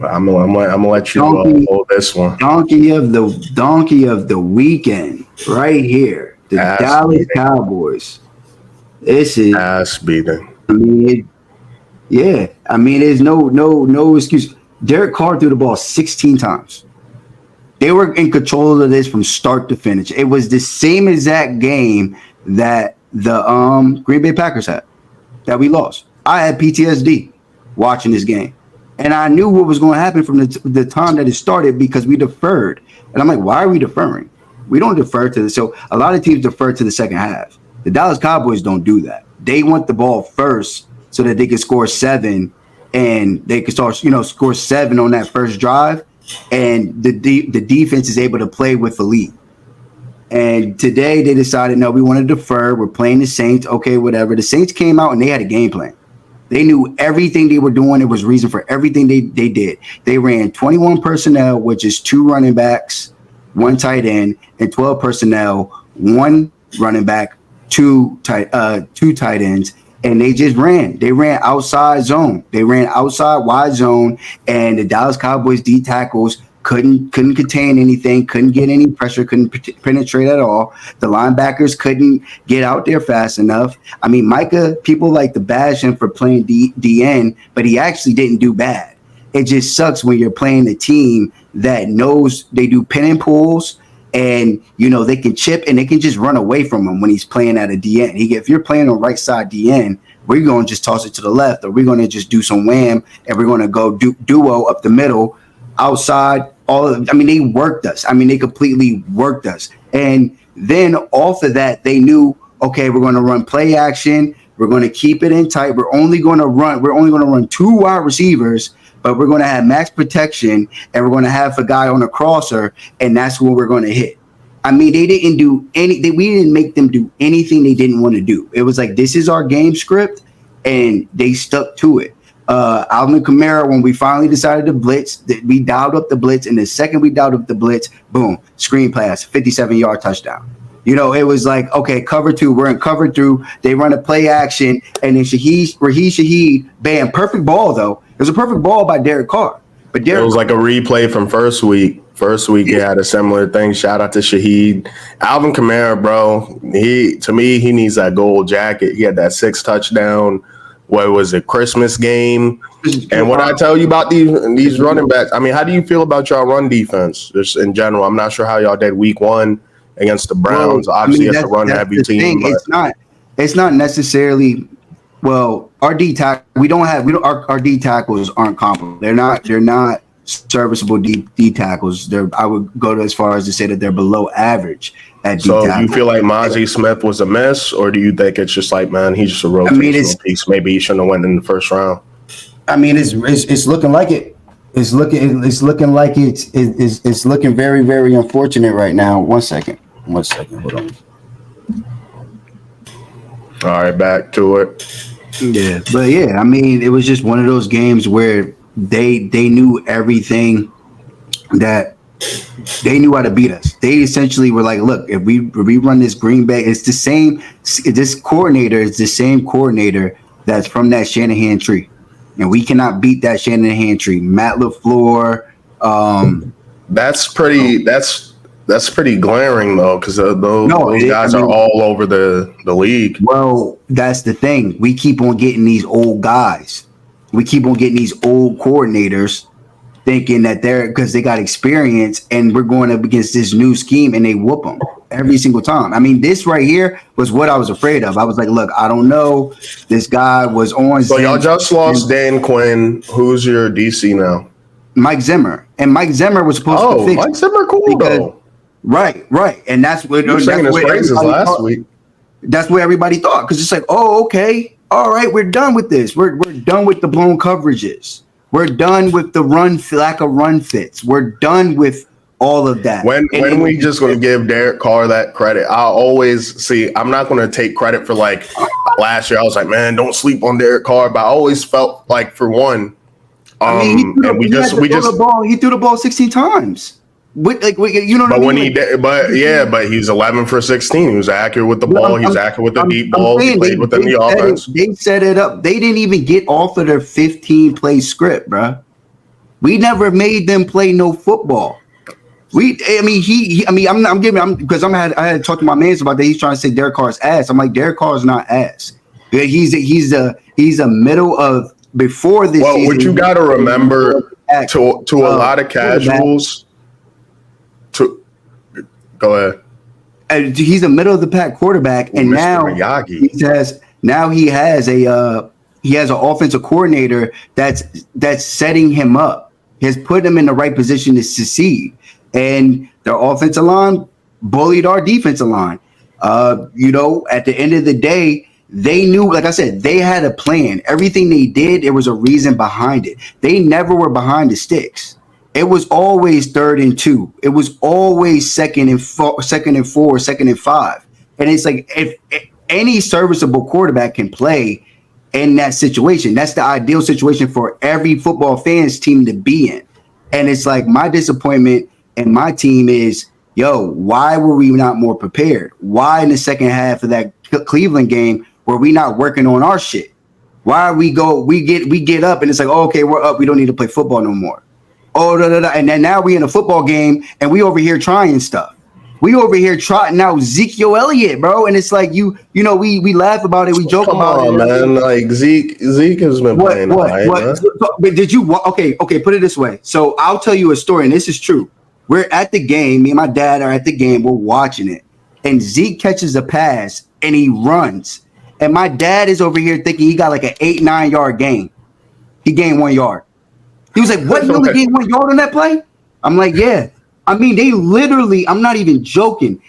I'm gonna let you hold this one. Donkey of the weekend, right here. The Dallas Cowboys. This is ass beating. I mean, yeah. I mean, there's no excuse. Derek Carr threw the ball 16 times. They were in control of this from start to finish. It was the same exact game that the Green Bay Packers had that we lost. I had PTSD watching this game. And I knew what was going to happen from the time that it started because we deferred. And I'm like, why are we deferring? We don't defer to this. So a lot of teams defer to the second half. The Dallas Cowboys don't do that. They want the ball first so that they can score 7 and they can start, score 7 on that first drive. And the defense is able to play with the lead. And today they decided, no, we want to defer. We're playing the Saints. Okay, whatever. The Saints came out and they had a game plan. They knew everything they were doing. There was reason for everything they did. They ran 21 personnel, which is 2 running backs, 1 tight end, and 12 personnel, 1 running back, 2 tight ends, and they just ran. They ran outside zone. They ran outside wide zone, and the Dallas Cowboys D tackles couldn't contain anything, couldn't get any pressure, couldn't penetrate at all. The linebackers couldn't get out there fast enough. I mean, Micah, people like to bash him for playing DN, but he actually didn't do bad. It just sucks when you're playing a team that knows they do pin and pulls, and they can chip and they can just run away from him when he's playing at a DN. If you're playing on right side DN, we're going to just toss it to the left, or we're going to just do some wham, and we're going to go duo up the middle. Outside, they worked us. They completely worked us. And then off of that, they knew, okay, we're going to run play action. We're going to keep it in tight. We're only going to run 2 wide receivers, but we're going to have max protection, and we're going to have a guy on a crosser, and that's what we're going to hit. They didn't do we didn't make them do anything they didn't want to do. It was like, this is our game script, and they stuck to it. Alvin Kamara, when we finally decided to blitz, we dialed up the blitz, and the second we dialed up the blitz, boom, screen pass, 57-yard touchdown. It was like, okay, cover 2, we're in cover 2. They run a play action, and then Shaheed, bam, perfect ball though. It was a perfect ball by Derek Carr. But it was like a replay from first week. First week, he had a similar thing. Shout out to Shaheed. Alvin Kamara, bro, he needs that gold jacket. He had that 6 touchdown. What was it, Christmas game? And what I tell you about these running backs, how do you feel about y'all run defense just in general? I'm not sure how y'all did week 1 against the Browns. Obviously, it's a run-heavy team. It's not necessarily. Well, our D tackle, our D tackles aren't comparable. They're not serviceable D tackles. I would go as far as to say that they're below average. So you feel like Mozzie Smith was a miss, or do you think it's just like, man, he's just a rotational piece? Maybe he shouldn't have went in the first round. It's looking like it. It's looking very, very unfortunate right now. One second, hold on. All right, back to it. Yeah, but yeah, it was just one of those games where they knew everything, that they knew how to beat us. They essentially were like, look, if we run this Green Bay, it's the same. This coordinator is the same coordinator that's from that Shanahan tree, and we cannot beat that Shanahan tree. Matt LaFleur. That's pretty glaring though, because those guys are all over the league. Well, that's the thing. We keep on getting these old guys. We keep on getting these old coordinators, thinking that because they got experience, and we're going up against this new scheme, and they whoop them every single time. This right here was what I was afraid of. I was like, look, I don't know. This guy was on. So y'all just lost Dan Quinn. Who's your DC now? Mike Zimmer. And Mike Zimmer was supposed to fix. Mike Zimmer, cool though. Right. And that's what you were saying his praises last week. That's what everybody thought, because it's like, oh, okay, all right, we're done with this. We're done with the blown coverages. We're done with the lack of run fits. We're done with all of that. When we just going to give Derek Carr that credit, I always see. I'm not going to take credit for like last year. I was like, man, don't sleep on Derek Carr. But I always felt like, for one, he threw the ball 16 times. But he's 11 for 16. He was accurate with the ball. He was accurate with the deep ball. He played within the offense. They set it up. They didn't even get off of their 15-play script, bro. We never made them play no football. I had to talk to my mans about that. He's trying to say Derek Carr's ass. I'm like, Derek Carr's not ass. He's a middle of before this well, season. What you got to remember to a lot of casuals. Go ahead. He's a middle of the pack quarterback, and now he has an offensive coordinator that's setting him up. He has put him in the right position to succeed, and their offensive line bullied our defensive line. At the end of the day, they knew, like I said, they had a plan. Everything they did, there was a reason behind it. They never were behind the sticks. It was always 3rd and 2. It was always 2nd and 4, 2nd and 5. And it's like if any serviceable quarterback can play in that situation, that's the ideal situation for every football fans team to be in. And it's like my disappointment and my team is, why were we not more prepared? Why in the second half of that Cleveland game were we not working on our shit? Why we get up and it's like, okay, we're up. We don't need to play football no more. And then now we in a football game and we over here trying stuff. We over here trotting out Ezekiel Elliott, bro. And it's like we laugh about it, we joke about it, man. Like Zeke has been playing. But did you? Okay. Put it this way. So I'll tell you a story, and this is true. We're at the game. Me and my dad are at the game. We're watching it, and Zeke catches a pass and he runs, and my dad is over here thinking he got like an 8-9 yard gain. He gained 1 yard. He was like, what? You only gained 1 yard on that play? I'm like, yeah. I mean, they literally, I'm not even joking.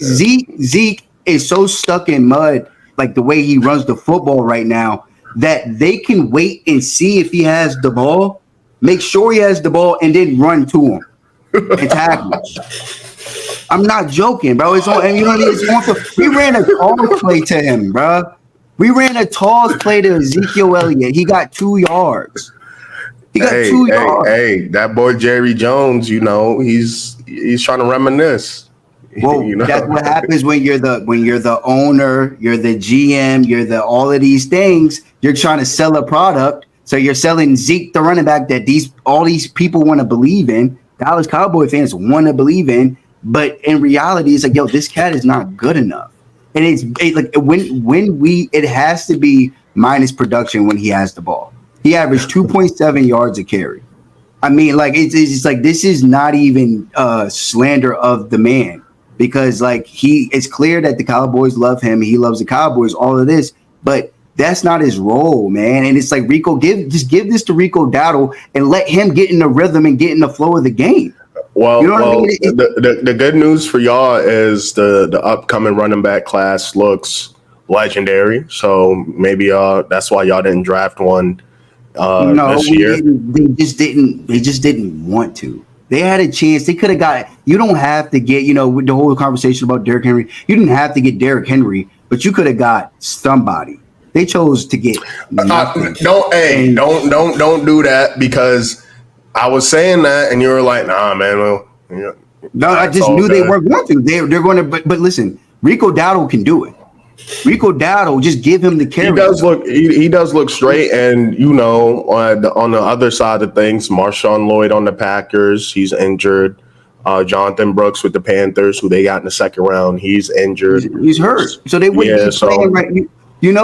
Zeke is so stuck in mud, like the way he runs the football right now, that they can wait and see if he has the ball, make sure he has the ball, and then run to him and tackle him. I'm not joking, bro. It's on, and we ran a toss play to him, bro. We ran a toss play to Ezekiel Elliott. He got 2 yards. He got 2 yards. Hey, that boy Jerry Jones, he's trying to reminisce. Well, that's what happens when you're the owner, you're the GM, you're the all of these things. You're trying to sell a product, so you're selling Zeke, the running back that all these people want to believe in. Dallas Cowboy fans want to believe in, but in reality, it's like, this cat is not good enough. And it's like it has to be minus production when he has the ball. He averaged 2.7 yards a carry. I mean, like it's like this is not even slander of the man, because like it's clear that the Cowboys love him. He loves the Cowboys, all of this, but that's not his role, man. And it's like, Rico, give this to Rico Dowdle and let him get in the rhythm and get in the flow of the game. Well, I mean? The good news for y'all is the upcoming running back class looks legendary. So maybe that's why y'all didn't draft one. This year. They just didn't want to. They had a chance. They could have got. You don't have to get. With the whole conversation about Derrick Henry, you didn't have to get Derrick Henry, but you could have got somebody. They chose to get nothing. Don't do that, because I was saying that and you were like, nah, man. Well, no, I just knew they weren't going to. They're going to. But listen, Rico Dowdle can do it. Rico Dowdle, just give him the carry. He does look straight, and on the other side of things, Marshawn Lloyd on the Packers, he's injured. Jonathan Brooks with the Panthers, who they got in the second round, he's injured. He's hurt, so they wouldn't be playing right.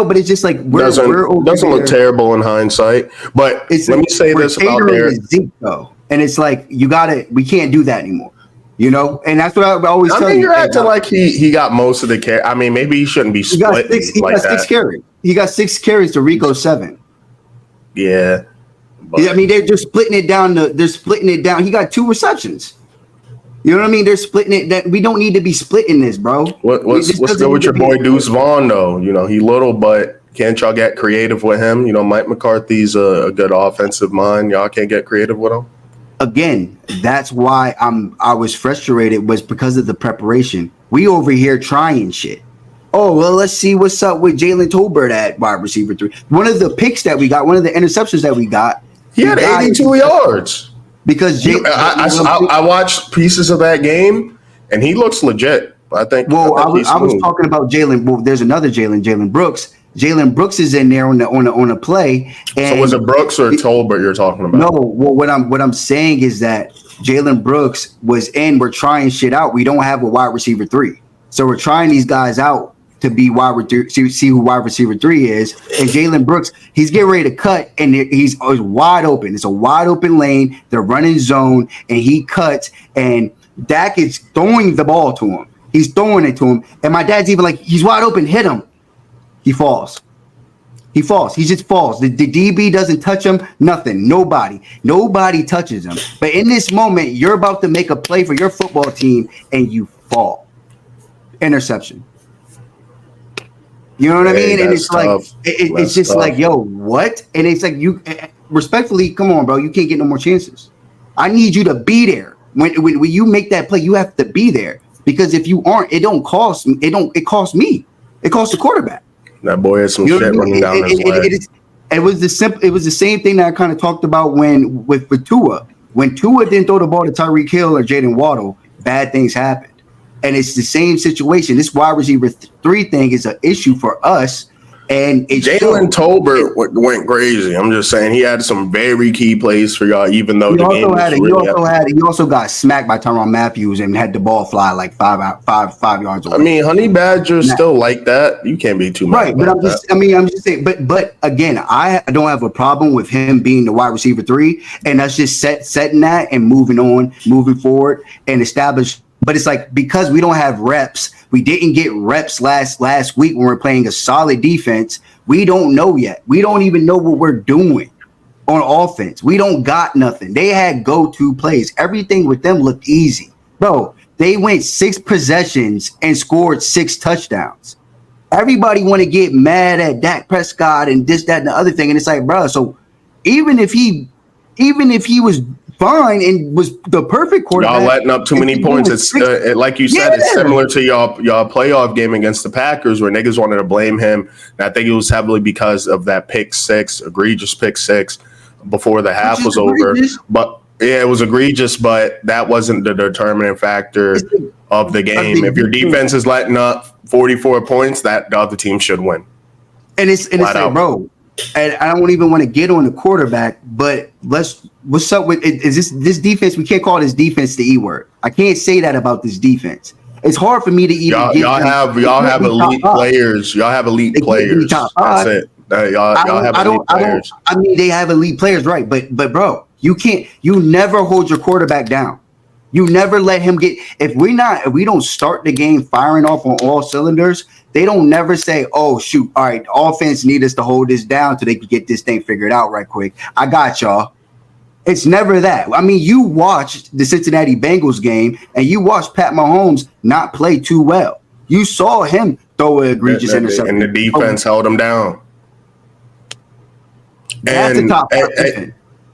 But it's just like doesn't look terrible in hindsight. But let me say this about Zeke, though, and it's like we can't do that anymore. And that's what I always tell you. I mean, you're acting like he got most of the carry. I mean, maybe he shouldn't be split. He got 6 carries. He got 6 carries to Rico 7. Yeah. I mean, they're just splitting it down. They're splitting it down. He got 2 receptions. You know what I mean? They're splitting it. That we don't need to be splitting this, bro. What's good with your boy Deuce Vaughn, though? He little, but can't y'all get creative with him? Mike McCarthy's a good offensive mind. Y'all can't get creative with him? Again, that's why I was frustrated, was because of the preparation. We over here trying shit. Oh, well, let's see what's up with Jalen Tolbert at wide receiver 3. One of the picks that we got, one of the interceptions that we got. He had 82 yards. Because I watched pieces of that game, and he looks legit. I think. Well, I was talking about Jalen. Well, there's another Jalen Brooks. Jalen Brooks is in there on the play. And so was it Brooks or Tolbert you're talking about? No, well, what I'm saying is that Jalen Brooks was in. We're trying shit out. We don't have a wide receiver 3, so we're trying these guys out to be see who wide receiver 3 is. And Jalen Brooks, he's getting ready to cut, and he's wide open. It's a wide open lane. They're running zone, and he cuts, and Dak is throwing the ball to him. He's throwing it to him, and my dad's even like, he's wide open, hit him. He falls. He falls. He just falls. The DB doesn't touch him. Nothing. Nobody touches him. But in this moment, you're about to make a play for your football team, and you fall. Interception. You know what I mean? And it's tough. Like it's just tough. Like, yo, what? And it's like, you respectfully, come on, bro. You can't get no more chances. I need you to be there. When you make that play, you have to be there. Because if you aren't, it costs me. It costs the quarterback. That boy has some shit running down his leg. It was the same thing that I kind of talked about with Tua. When Tua didn't throw the ball to Tyreek Hill or Jaden Waddle, bad things happened. And it's the same situation. This wide receiver 3 thing is an issue for us. And Jalen Tolbert went crazy. I'm just saying he had some very key plays for y'all, even though he also got smacked by Tyrann Mathieu and had the ball fly like 5 yards away. I mean, Honey Badger's still like that. You can't be too much. Right, but I'm just saying. But again, I don't have a problem with him being the wide receiver 3, and that's just setting that and moving forward and establish. But it's like, because we don't have reps, we didn't get reps last week when we're playing a solid defense. We don't know yet. We don't even know what we're doing on offense. We don't got nothing. They had go-to plays. Everything with them looked easy. Bro, they went 6 possessions and scored 6 touchdowns. Everybody want to get mad at Dak Prescott and this, that, and the other thing. And it's like, bro, so even if he was fine and was the perfect quarterback, y'all letting up too many points. It's like you said, it's similar to y'all playoff game against the Packers where niggas wanted to blame him. And I think it was heavily because of that egregious pick six before the half was over. But yeah, it was egregious, but that wasn't the determining factor of the game. If your defense is letting up 44 points, that the other team should win. And it's like, bro, and I don't even want to get on the quarterback, but what's up with is this defense? We can't call this defense the E word. I can't say that about this defense. It's hard for me to even y'all have elite players. Y'all have elite players. That's it. Y'all have elite players. I mean, they have elite players, right? But bro, you never hold your quarterback down. You never let him get. If we don't start the game firing off on all cylinders, they don't never say, "Oh shoot, all right, offense need us to hold this down so they can get this thing figured out right quick." I got y'all. It's never that. I mean, you watched the Cincinnati Bengals game and you watched Pat Mahomes not play too well. You saw him throw an egregious interception, and the defense held him down. That's a top 5 defense.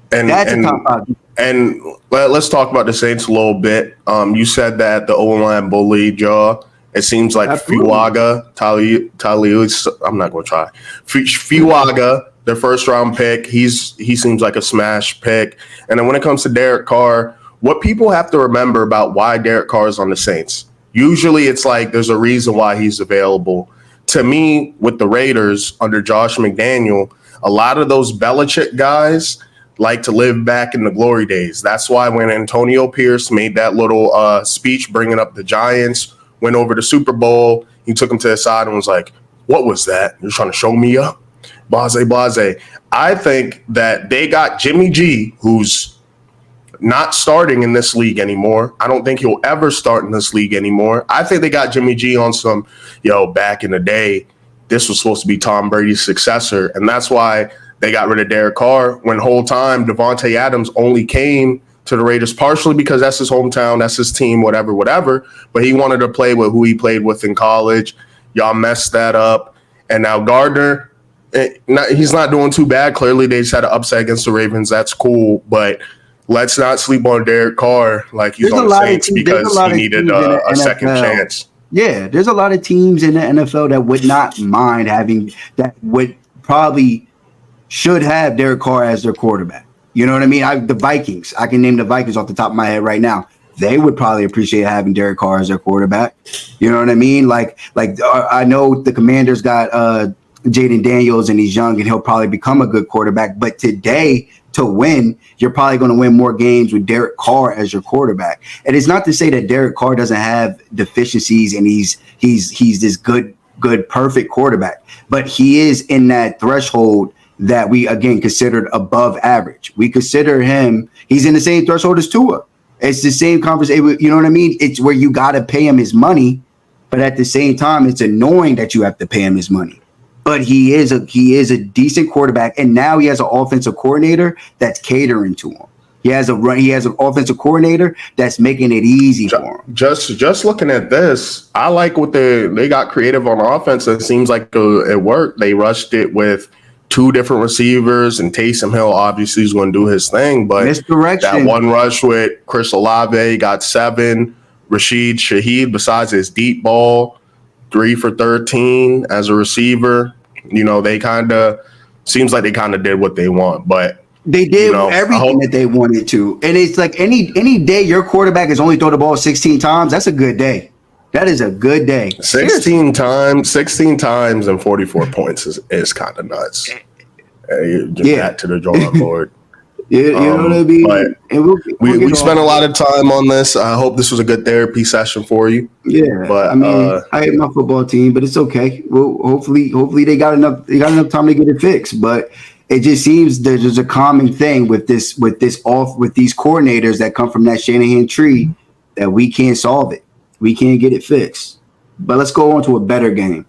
That's a top 5 defense. And let's talk about the Saints a little bit. You said that the O-line bullied y'all. It seems like Fuaga, I'm not going to try. Fuaga, their first round pick, he seems like a smash pick. And then when it comes to Derek Carr, what people have to remember about why Derek Carr is on the Saints, usually it's like there's a reason why he's available. To me, with the Raiders under Josh McDaniel, a lot of those Belichick guys like to live back in the glory days. That's why when Antonio Pierce made that little speech bringing up the Giants, went over to Super Bowl, he took him to the side and was like, "What was that? You're trying to show me up?" Blase. I think that they got Jimmy G, who's not starting in this league anymore. I don't think he'll ever start in this league anymore. I think they got Jimmy G on some, back in the day, this was supposed to be Tom Brady's successor. And that's why they got rid of Derek Carr when whole time Devontae Adams only came to the Raiders, partially because that's his hometown, that's his team, whatever. But he wanted to play with who he played with in college. Y'all messed that up. And now Gardner, he's not doing too bad. Clearly, they just had an upset against the Ravens. That's cool. But let's not sleep on Derek Carr like he's on the Saints because he needed a second chance. Yeah, there's a lot of teams in the NFL that would not mind having that would probably should have Derek Carr as their quarterback. You know what I mean? The Vikings, I can name the Vikings off the top of my head right now. They would probably appreciate having Derek Carr as their quarterback. You know what I mean? Like I know the Commanders got Jaden Daniels and he's young and he'll probably become a good quarterback. But today, to win, you're probably going to win more games with Derek Carr as your quarterback. And it's not to say that Derek Carr doesn't have deficiencies and he's this good, perfect quarterback, but he is in that threshold that we again considered above average. We consider him, he's in the same threshold as Tua. It's the same conversation. You know what I mean? It's where you got to pay him his money, but at the same time, it's annoying that you have to pay him his money. But he is a decent quarterback, and now he has an offensive coordinator that's catering to him. He has an offensive coordinator that's making it easy for him. Just looking at this, I like what they got creative on offense. It seems like it worked. They rushed it with 2 different receivers, and Taysom Hill obviously is going to do his thing. But Misdirection. That one rush with Chris Olave got 7. Rashid Shaheed, besides his deep ball, 3 for 13 as a receiver. You know, they seems like they kind of did what they want, but they did everything that they wanted to. And it's like any day your quarterback has only thrown the ball 16 times, that's a good day. That is a good day. 16 times and 44 points is kind of nuts. Get back to the drawing board. You know what I mean? But we spent a lot of time on this. I hope this was a good therapy session for you. Yeah, but I mean, I hate my football team, but it's okay. Well, hopefully they got enough time to get it fixed. But it just seems there's a common thing with these coordinators that come from that Shanahan tree that we can't solve it. We can't get it fixed. But let's go on to a better game.